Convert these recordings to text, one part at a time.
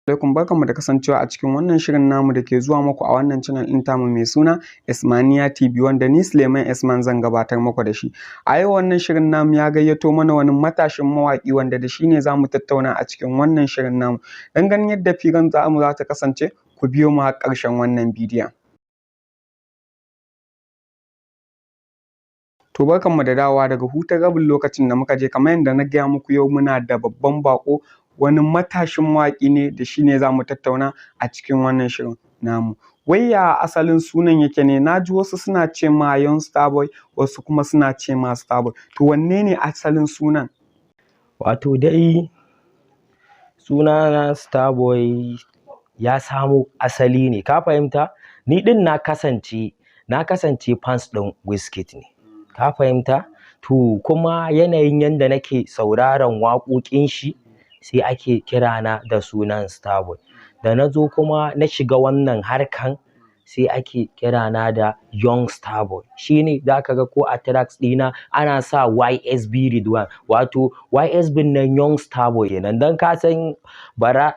Alaikum, barkanmu da kasancewa a cikin wannan shirin namu da ke zuwa muku a wannan channel ɗin tamu mai suna S.Maniyya Tv, wanda ni Suleiman Esman zan gabatar muku da shi. A yau wannan shirin namu ya gayyato mana wani matashin mawaƙi wanda da shi ne za mu tattauna a cikin wannan shirin namu. Don ganin yadda firan tamu za ta kasance, ku biyo mu har ƙarshen wannan bidiyon. To barkanmu da dawowa daga hutun rabin lokacin da muka je, kamar yadda na gaya muku yau muna da babban baƙo, wani matashin mawaƙi ne da shi ne za mu tattauna a cikin wannan shirin namu. Wai ya asalin sunan yake ne? Na ji wasu suna ce ma Young Starboy, wasu kuma suna ce ma Starboy. To wanne ne asalin sunan? Wato dai sunana Starboy ya samo asali ne, ka fahimta? Ni ɗin na kasance fans ɗin Wizkid ne, ka fahimta? To kuma yanayin yanda nake sauraron waƙoƙin shi sai ake kirana da sunan Starboy. Da na zo kuma na shiga wannan harkan sai ake kirana da Young Starboy. Shi ne za ka ga ko a tracks ɗina ana sa YSB Ridwan, wato YSB nan Young Starboy kenan. Don ka san bara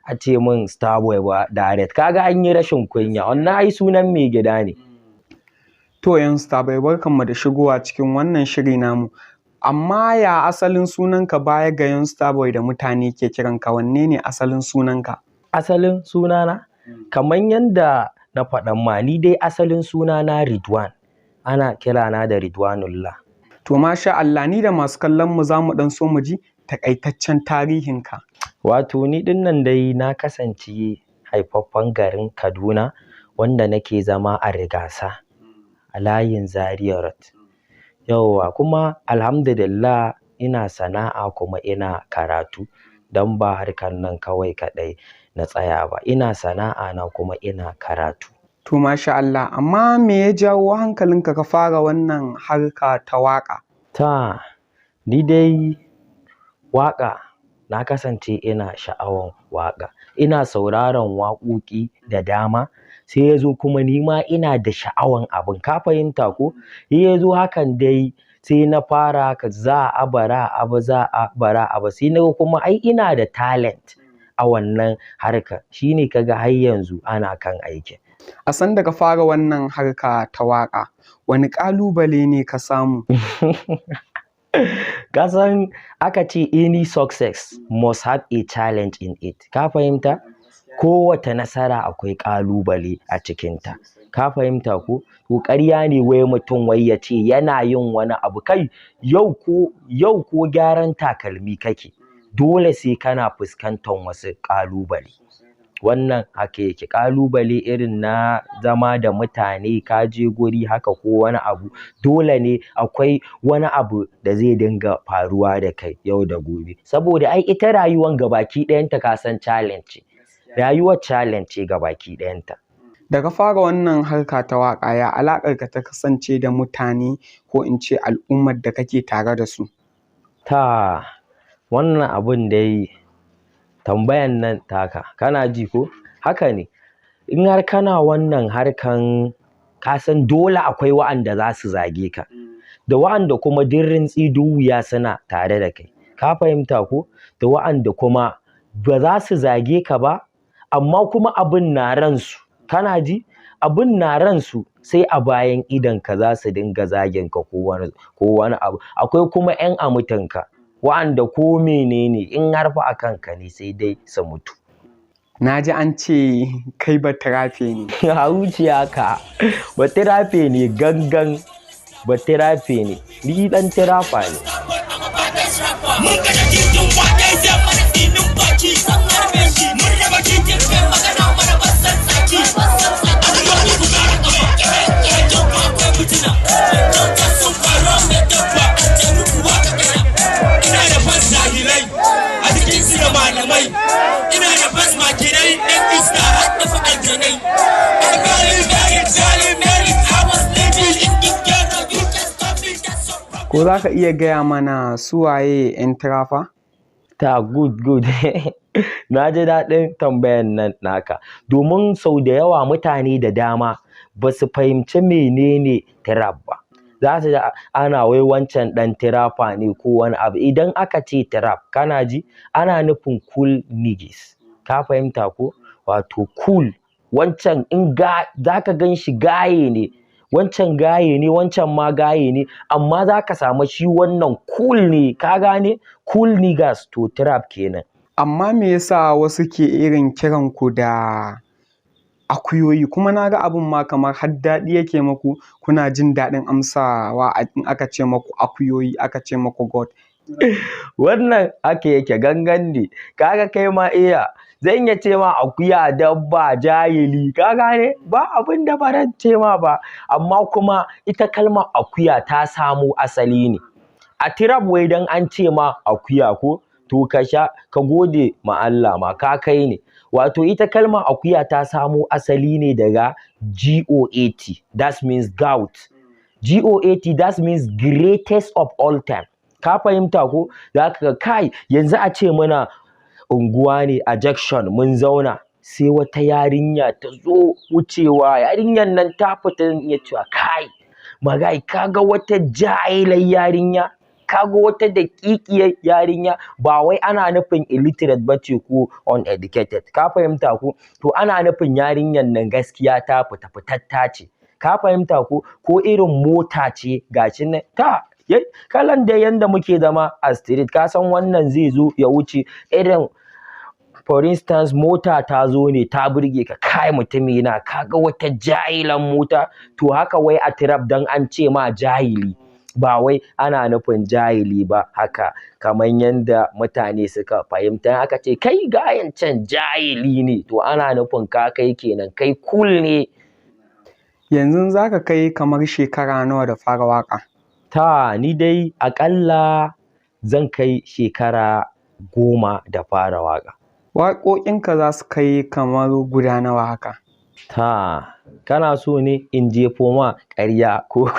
a ce min Starboy ba direct, kaga an yi rashin kunya. Wannan ai sunan mai gida ne. To Young Starboy, barkanmu da shigowa cikin wannan shiri namu. Amma ya asalin sunanka baya ga Young Starboy da mutane ke kiranka, wanne ne asalin sunanka? Asalin sunana? Kamar yanda na faɗan ma, ni dai asalin sunana Ridwan. Ana kirana da Ridwanullah. To masha Allah, ni da masu kallon mu za mu ɗan so mu ji takaitaccen tarihinka. Wato ni ɗin nan dai na kasance haifaffen garin Kaduna, wanda nake zama a Rigasa a layin Zaria Road. Yauwa, kuma alhamdulillah ina sana'a kuma ina karatu, don ba harkar nan kawai kaɗai na tsaya ba. Ina sana'a na kuma ina karatu. To masha Allah, amma me ya jawo hankalinka ka fara wannan harka ta waƙa? Ni dai waƙa, na kasance ina sha'awan waƙa. Ina sauraron waƙoƙi da dama, sai ya zo kuma ni ma ina da sha'awan abin, ka fahimta ko? Ya zo hakan dai sai na fara za a bara abu sai na kuma ai ina da talent a wannan harka. Shi ne kaga har yanzu ana kan aikin. A san da ka fara wannan harka ta waƙa, wani ƙalubale ne ka samu? Kasan aka ce any success must have a challenge in it, ka fahimta? Kowace nasara akwai ƙalubale a cikinta, ka fahimta ko? To ƙarya ne wai mutum wai ya ce yana yin wani abu, kai yau ko gyaran takalmi kake, dole sai kana fuskantar wasu ƙalubale. Wannan haka yake, ƙalubale irin na zama da mutane, ka je guri haka ko wani abu, dole ne akwai wani abu da zai dinga faruwa da kai yau da gobe. Saboda ai ita rayuwan gabaki ɗayanta ka san challenge ce. Rayuwar challenge ce gabaki ɗayanta. Daga fara wannan harka ta waƙa, ya alaƙarka ta kasance da mutane ko in ce al'ummar da kake tare da su? Wannan abun dai tambayan nan taka, kana ji ko? Haka ne, in har kana wannan harkan, ka san dole akwai wa'anda za su zage ka, da wa'anda kuma duk rintsi duk wuya suna tare da kai, ka fahimta ko? Da wa'anda kuma ba za su zage ka ba, amma kuma abin na ransu, kana ji? Abin na ransu, sai a bayan idonka za su dinga zagin ka ko wani abu. Akwai kuma 'yan amutanka, wa'anda ko menene in har fa a kanka ne sai dai su mutu. Na ji an ce kai batirafe ne. Wuciya ka, batirafe ne gangan, batirafe ne, ni ɗan tirafa ne. Ko za ka iya gaya mana su waye 'yan tirafa? Good. Na ji daɗin tambayan nan naka, domin sau da yawa mutane da dama ba su fahimci menene tiraf ba. Za su ji ana wai wancan ɗan tirafa ne ko wani abu. Idan aka ce tiraf, kana ji, ana nufin cool niggas, ka fahimta ko, wato cool. Wancan in zaka gan shi gaye ne, wancan gaye ne, wancan ma gaye ne, amma zaka samu shi wannan cool ne, ka gane, cool niggas to trap kenan. Amma me yasa wasu ke irin kiran ku da akuyoyi, kuma na ga abin ma kamar har daɗi yake maku, kuna jin daɗin amsawa in aka ce maku akuyoyi, aka ce maku god? Wannan haka yake gangan ne, kaga kai ma iya zan iya ce ma akuya, dabba, jahili, ka gane, ba abin da ba ce ma ba. Amma kuma ita kalmar akuya ta samo asali ne a trap. Wai dan an ce ma akuya ko, to ka sha ka gode ma Allah ma ka kai ne. Wato ita kalmar akuya ta samo asali ne daga GOAT, that means gout. GOAT, that means greatest of all time. Ka fahimta ko? Za ka ga kai yanzu a ce mana unguwa ne a junction mun zauna, sai wata yarinya ta zo wucewa, yarinyar nan ta fita ya cewa kai magai, kaga wata jahilar yarinya, kaga wata daƙiƙiyar yarinya. Ba wai ana nufin illiterate bace ko uneducated, ka fahimta ko, to ana nufin yarinyar nan gaskiya ta fitatta ce, ka fahimta ko irin mota ce gashi nan ta kalan da yanda muke zama a street, ka san wannan zai zo ya wuce irin, for instance mota ta zo ne ta burge ka, kai mutumi na kaga wata jahilan mota, to haka wai a trap dan an ce ma jahili, ba wai ana nufin jahili ba haka kamar yanda mutane suka fahimta. Aka ce kai gayan can jahili ne, to ana nufin ka kai kenan, kai cool ne. Yanzu zaka kai kamar shekara nawa da fara waka? Ni dai aƙalla zan kai shekara 10 da fara waka. Waƙoƙinka za su kai kamar guda nawa haka? Kana so ne in jefo ma ƙarya ko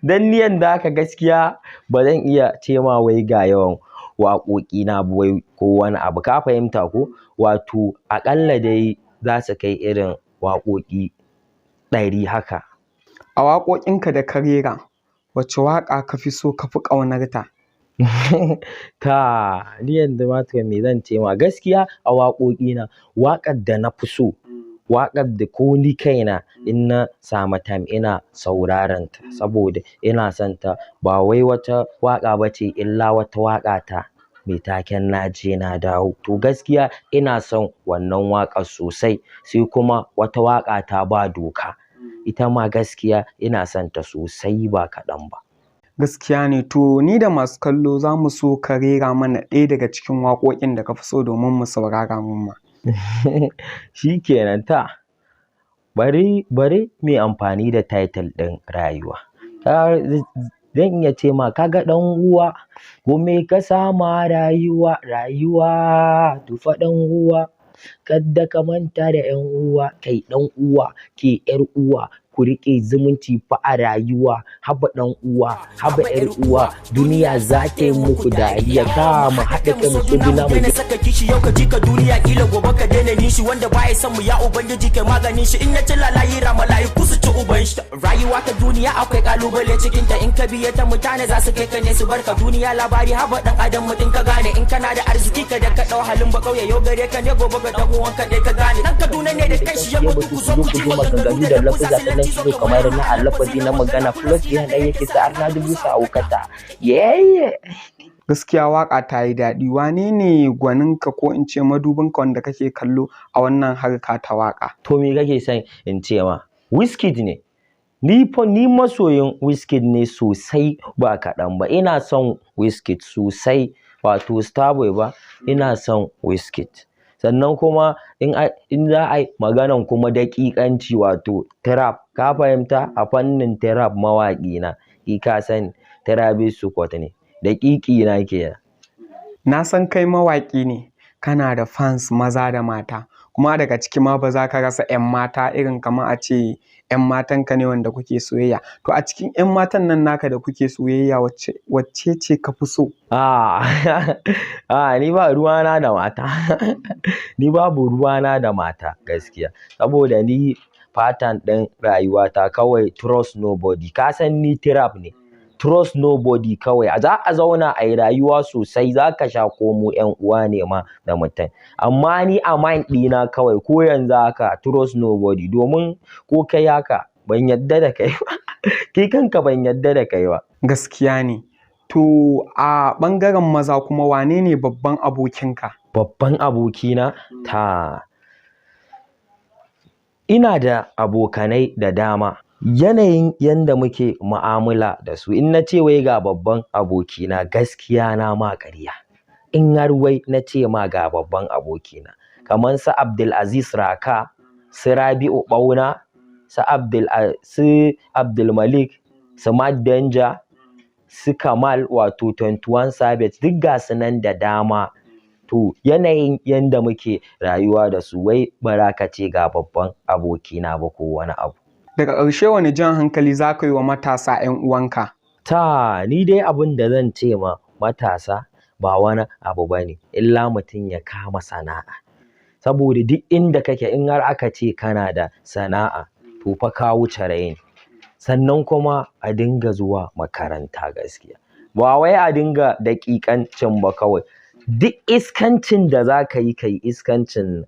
dan ni yanda haka gaskiya ba zan iya ce ma wai ga yawan waƙoƙi na wai ko wani abu, ka fahimta ko, wato aƙalla dai za su kai irin waƙoƙi 100 haka. A waƙoƙinka da ka rera, wace waƙa ka fi so, ka fi ƙaunarta? Ni yanzu ma to me zan ce ma, gaskiya a waƙoƙina waƙar da na fi so, waƙar da ko ni kaina in na samu time ina sauraron ta, saboda ina son ta, ba wai wata waƙa bace illa wata waƙa ta mai taken na je na dawo. To gaskiya ina son wannan waƙar sosai. Sai kuma wata waƙa ta ba doka, ita ma gaskiya ina son ta sosai ba kaɗan ba. Gaskiya ne. To ni da masu kallo za mu so ka rera mana ɗaya daga cikin waƙoƙin da ka fi so domin mu saurara mu ma. Shikenan bari mu amfani da title ɗin rayuwa. Zan iya ce ma kaga ɗan uwa, kome ka sama rayuwa tufa ɗan uwa, kadda ka manta da ƴan uwa, kai ɗan uwa ke ƴar uwa, ku riƙe zumunci fa a rayuwa, haba ɗan uwa haba ƴar uwa, duniya za ta yi muku dariya, mu haɗa kai mu tsuguna mu na saka kishi yau ka ji ka duniya, kila gobe ka daina nishi, wanda baya son mu ya ubangiji kai maganin shi, in ya ci lalayi mala'iku su ci uban shi. Rayuwa ta duniya akwai kalubale cikin ta, in ka biye ta mutane za su kai ka ne su barka, duniya labari haba ɗan adam mutum ka gane, in kana da arziki ka da ka ɗau halin ba kauye, yau gare ka ne gobe ga ɗan uwanka dai ka gane, ɗan Kaduna ne da kai shi ya mutu ku zo ku ji maganganu da lafuza sannan shi kamar na alafazi na magana plus yana yake sa'ar na dubu sa'aukata. Gaskiya waƙa ta yi daɗi. Wane ne gwaninka ko in ce madubinka wanda kake kallo a wannan harka ta waƙa? To me kake son in ce ma? Wizkid ne. Ni masoyin Wizkid ne sosai ba kaɗan ba. Ina son Wizkid sosai, wato Starboy ba, ina son Wizkid. Sannan kuma in za a yi maganan kuma daƙiƙanci, wato trap, ka fahimta, a fannin trap mawaƙi na, ka sani Travis Scott ne, daƙiƙi na ke. Na san kai mawaƙi ne, kana da fans maza da mata, kuma daga ciki ma ba za ka rasa 'yan mata irin kamar a ce 'yan matanka ne wanda kuke soyayya. To a cikin 'yan matan nan naka da kuke soyayya, wacce ce ka fi so? Ni ba ruwana da mata. Ni babu ruwana da mata gaskiya, saboda ni pattern ɗin rayuwata kawai trust nobody. Ka san ni trap ne, trust nobody kawai za a zauna a yi rayuwa sosai za ka sha komo ƴan uwa ne ma da mutum amma ni a mind ɗina kawai ko yanzu haka trust nobody domin ko kai haka ban yadda da kai ba kai kanka ban yadda da kai ba. Gaskiya ne. To a ɓangaren maza kuma wane ne babban abokinka? Babban abokina ina da abokanai da dama. Yanayin yanda muke mu'amala da su in na ce wai ga babban abokina gaskiya na ma ƙarya. In har wai na ce ma ga babban abokina kamar su Abdulaziz Raka, su Rabi'u Ɓauna, su Abdul Malik, su Mad Danger, su Kamal wato 21 Savage duk ga su nan da dama. To yanayin yanda muke rayuwa da su wai bara ka ce ga babban abokina ba ko wani abu. Daga ƙarshe wani jan hankali za ka yi wa matasa 'yan uwanka? Ni dai abin da zan ce ma matasa ba wani abu bane illa mutum ya kama sana'a. Saboda duk inda kake in har aka ce kana da sana'a to fa ka wuce raini. Sannan kuma a dinga zuwa makaranta gaskiya. Ba wai a dinga daƙiƙancin ba kawai. Duk iskancin da za ka yi iskancin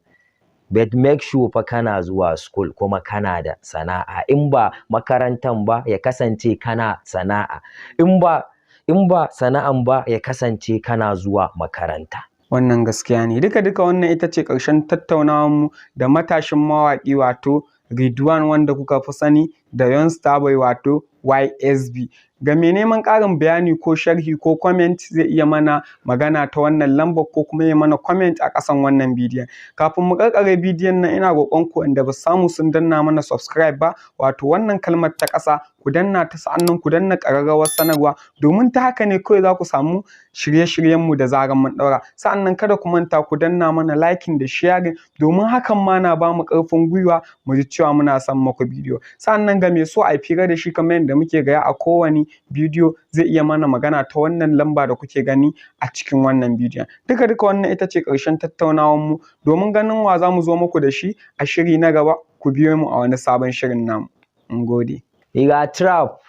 but make sure fa kana zuwa school kuma kana da sana'a in ba makarantan ba ya kasance kana sana'a in ba sana'an ba ya kasance kana zuwa makaranta. Wannan gaskiya ne. Duka wannan ita ce ƙarshen tattaunawarmu da matashin mawaƙi wato Ridwan wanda kuka fi sani da Young Starboy wato YSB. Ga mai neman ƙarin bayani ko sharhi ko comment zai iya mana magana ta wannan lambar ko kuma ya mana comment a ƙasan wannan bidiyon. Kafin mu ƙarƙare bidiyon nan ina roƙon ku wanda ba samu sun danna mana subscribe ba wato wannan kalmar ta ƙasa ku danna ta sa'annan ku danna ƙararrawar sanarwa domin ta haka ne kawai za ku samu shirye-shiryenmu da zaran mun ɗaura. Sa'annan kada ku manta ku danna mana liking da sharing domin hakan ma na ba mu ƙarfin gwiwa mu ji cewa muna son muku bidiyo. Sa'annan ga mai so a fira da shi kamar yadda muke gaya a kowane bidiyo zai iya mana magana ta wannan lamba da kuke gani a cikin wannan bidiyon. Duka wannan ita ce ƙarshen tattaunawarmu domin ganin wa za mu zo muku da shi a shiri na gaba ku biyo mu a wani sabon shirin namu. Mun gode. Ga trap